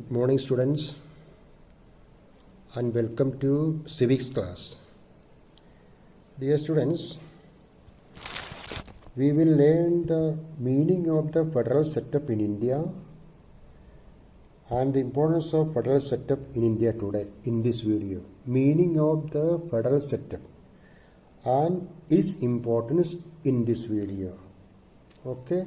Good morning, students, and welcome to civics class. Dear students, we will learn the meaning of the federal setup in India and the importance of federal setup in India today in this video. Meaning of the federal setup and its importance in this video. Okay,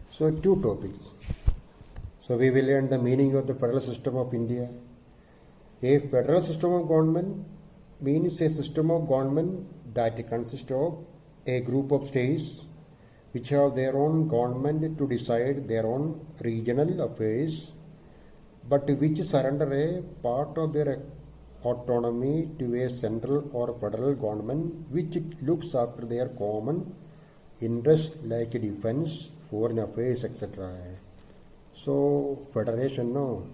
so two topics. So we will learn the meaning of the federal system of India. A federal system of government means a system of government that consists of a group of states which have their own government to decide their own regional affairs, but which surrender a part of their autonomy to a central or federal government which looks after their common interests like defense, foreign affairs, etc. So, federation, no.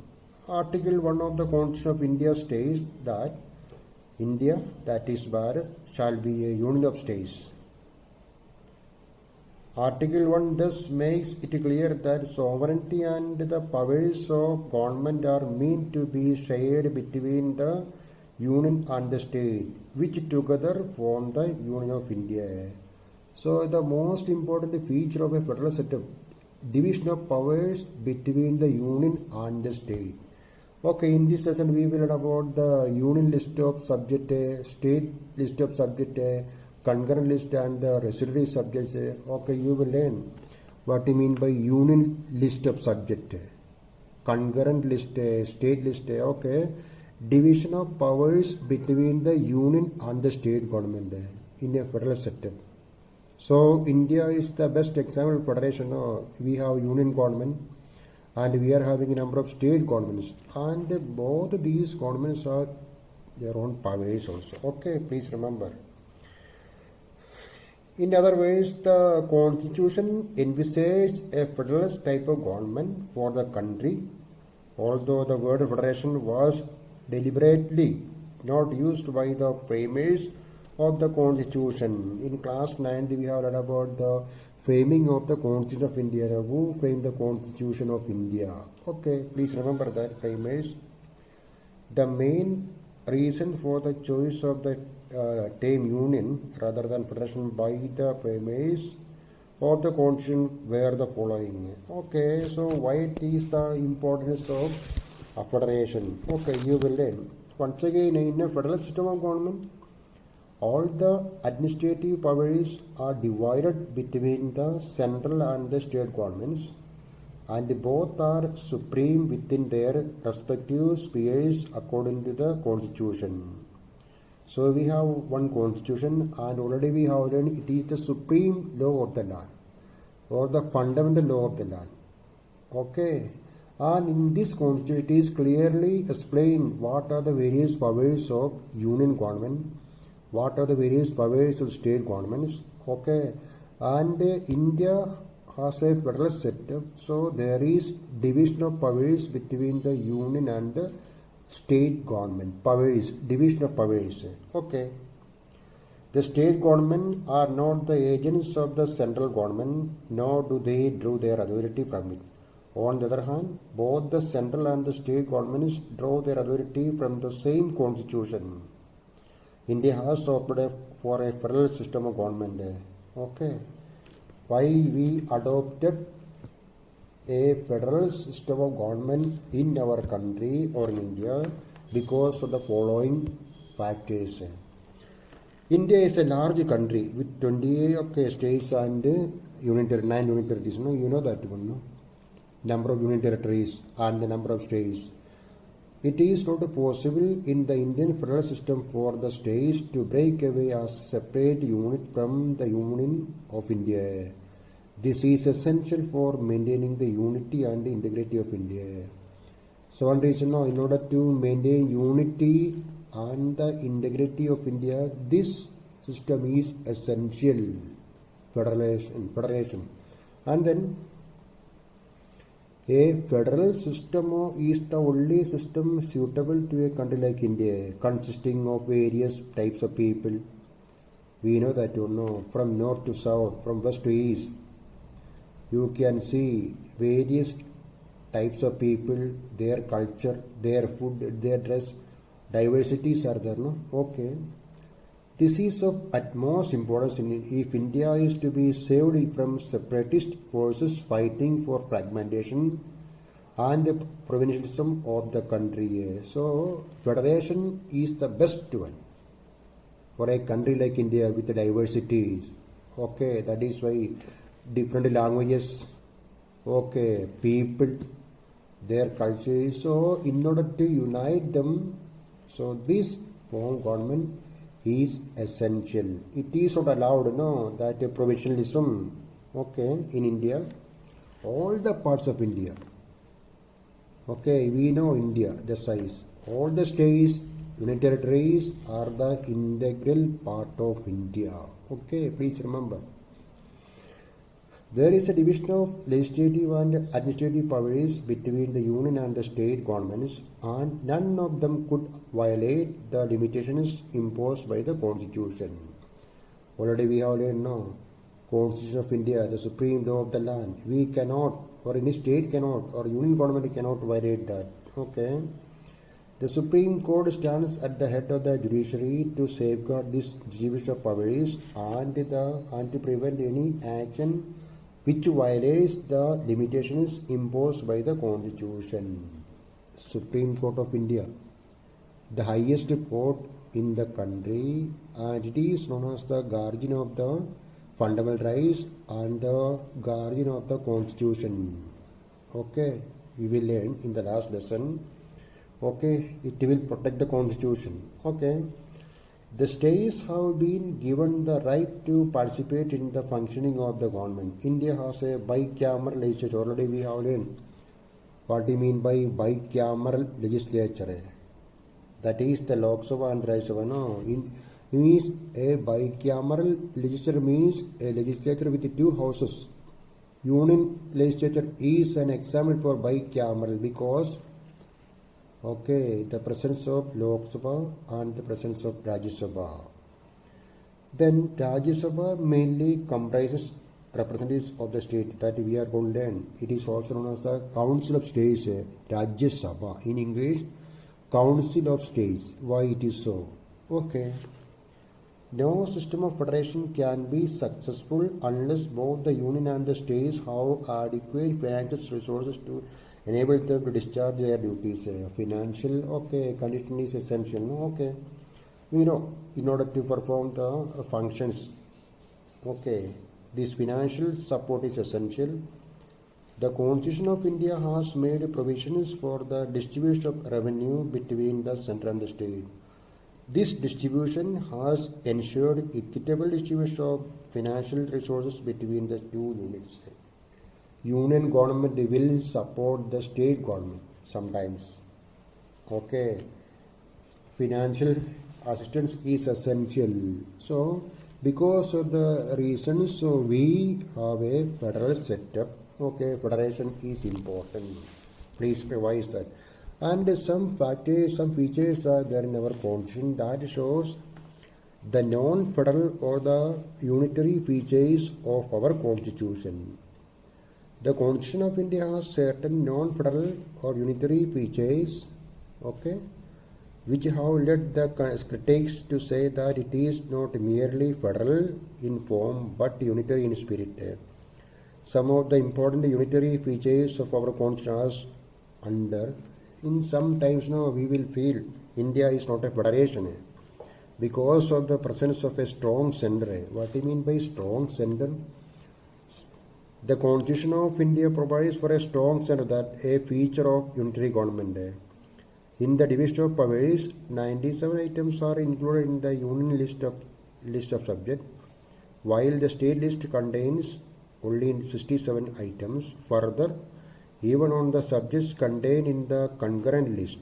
Article 1 of the Constitution of India states that India, that is Bharat, shall be a union of states. Article 1 thus makes it clear that sovereignty and the powers of government are meant to be shared between the union and the state, which together form the Union of India. So, the most important feature of a federal setup, division of powers between the union and the state. Okay, in this lesson we will learn about the union list of subject A, state list of subject A, concurrent list and the residuary subjects A. Okay, you will learn what you mean by union list of subject A, concurrent list A, state list A. Okay, division of powers between the union and the state government in a federal setup. So India is the best example of federation. We have union government and we are having a number of state governments, and both these governments have their own powers also. Okay, please remember. In other words, the constitution envisages a federal type of government for the country, although the word federation was deliberately not used by the framers of the Constitution. In class 9 we have read about the framing of the Constitution of India. Who framed the Constitution of India? Okay, please remember that framers. The main reason for the choice of the term union rather than federation by the framers of the Constitution were the following. Okay, so why it is the importance of a federation? Okay, you will learn. Once again, in a federal system of government, all the administrative powers are divided between the central and the state governments, and both are supreme within their respective spheres according to the constitution. So we have one constitution, and already we have learned it is the supreme law of the land or the fundamental law of the land. Okay, and in this constitution it is clearly explained what are the various powers of union government, what are the various powers of state governments. Okay, and India has a federal setup, so there is division of powers between the union and the state government. Powers, division of powers. Okay, the state government are not the agents of the central government, nor do they draw their authority from it. On the other hand, both the central and the state governments draw their authority from the same constitution. India has opted for a federal system of government. Okay, why we adopted a federal system of government in our country or in India? Because of the following factors. India is a large country with 28 states and nine union territories. No, you know that one, no? Number of union territories and the number of states. It is not possible in the Indian federal system for the states to break away as a separate unit from the Union of India. This is essential for maintaining the unity and the integrity of India. So one reason, in order to maintain unity and the integrity of India, this system is essential. Federation. And then a federal system is the only system suitable to a country like India, consisting of various types of people. We know that, from north to south, from west to east. You can see various types of people, their culture, their food, their dress, diversities are there, no? Okay. This is of utmost importance if India is to be saved from separatist forces fighting for fragmentation and provincialism of the country. So, federation is the best one for a country like India with the diversities. Okay, that is why different languages, okay, people, their culture. So, in order to unite them, so this form government is essential. It is not allowed, no, that provincialism, okay, in India, all the parts of India. Okay, we know India, the size. All the states, union territories are the integral part of India. Okay, please remember. There is a division of legislative and administrative powers between the union and the state governments, and none of them could violate the limitations imposed by the constitution. Already we have learned now, Constitution of India, the supreme law of the land. We cannot, or any state cannot, or union government cannot violate that. Okay. The Supreme Court stands at the head of the judiciary to safeguard this distribution of powers and to prevent any action which violates the limitations imposed by the Constitution. Supreme Court of India, the highest court in the country, and it is known as the guardian of the fundamental rights and the guardian of the Constitution. Okay, we will learn in the last lesson. Okay, it will protect the Constitution. Okay. The states have been given the right to participate in the functioning of the government. India has a bicameral legislature. Already we have learned what do you mean by bicameral legislature. That is the Lok Sabha and Rajya Sabha. No, means a bicameral legislature means a legislature with two houses. Union legislature is an example for bicameral because okay, the presence of Lok Sabha and the presence of Rajya Sabha. Then Rajya Sabha mainly comprises representatives of the state that we are going to learn. It is also known as the Council of States, Rajya Sabha. In English, Council of States. Why it is so? Okay. No system of federation can be successful unless both the union and the states have adequate financial resources to enable them to discharge their duties. Financial, okay, condition is essential. Okay, we know in order to perform the functions, okay, this financial support is essential. The Constitution of India has made provisions for the distribution of revenue between the centre and the state. This distribution has ensured equitable distribution of financial resources between the two units. Union government will support the state government sometimes. Okay, financial assistance is essential. So, because of the reasons, so we have a federal setup. Okay, federation is important. Please revise that. And some factors, some features are there in our constitution that shows the non-federal or the unitary features of our constitution. The Constitution of India has certain non-federal or unitary features, okay, which have led the critics to say that it is not merely federal in form but unitary in spirit. Some of the important unitary features of our Constitution are under. In some times now we will feel India is not a federation because of the presence of a strong center. What do you mean by strong center? The Constitution of India provides for a strong center, that a feature of unitary government. In the division of powers, 97 items are included in the union list of subject, while the state list contains only 67 items. Further, even on the subjects contained in the concurrent list,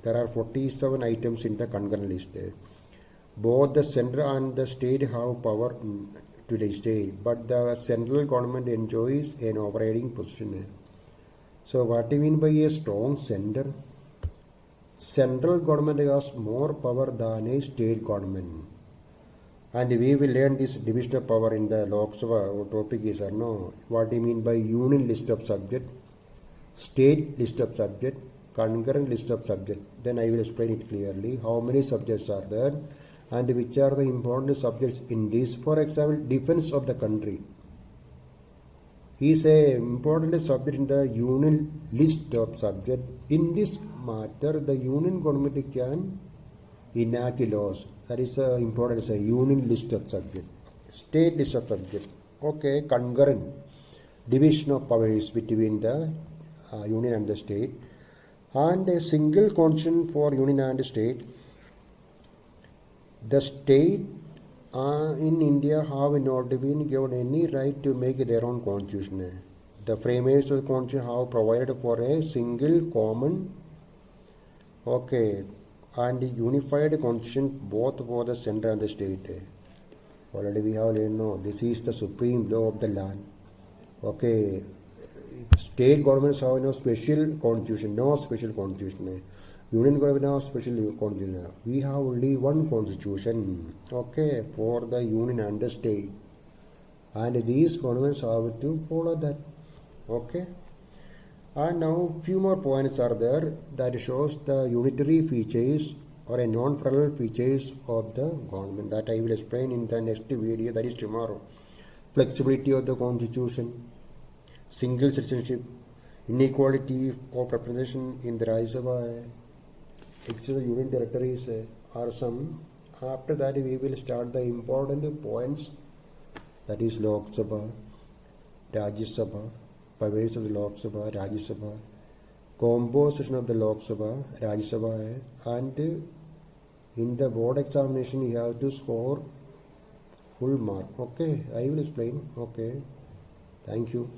there are 47 items in the concurrent list. Both the centre and the state have power to legislate, but the central government enjoys an operating position. So what do you mean by a strong centre? Central government has more power than a state government. And we will learn this division of power in the Lok Sabha. Our topic is no. What do you mean by union list of subject? state list of subject, concurrent list of subject. Then I will explain it clearly. How many subjects are there and which are the important subjects in this. For example, defense of the country is a important subject in the union list of subject. In this matter, the union government can enact laws. That is important as a union list of subject. State list of subject. Okay, concurrent division of powers between the union and the state, and a single constitution for union and state. The state in India have not been given any right to make their own constitution. The framers of the constitution have provided for a single common, okay, and unified constitution both for the center and the state. Already we have learned, no, this is the supreme law of the land. Okay, state governments have no special constitution, no special constitution. Union government has special constitution. We have only one constitution, okay, for the union and the state. And these governments have to follow that, okay. And now few more points are there that shows the unitary features or a non-parallel features of the government, that I will explain in the next video, that is tomorrow. Flexibility of the constitution, single citizenship, inequality of representation in the Rajya Sabha, extra union territories are some. After that we will start the important points, that is Lok Sabha, Rajya Sabha, powers of the Lok Sabha, Rajya Sabha, composition of the Lok Sabha, Rajya Sabha, and in the board examination you have to score full mark. Okay, I will explain. Okay, thank you.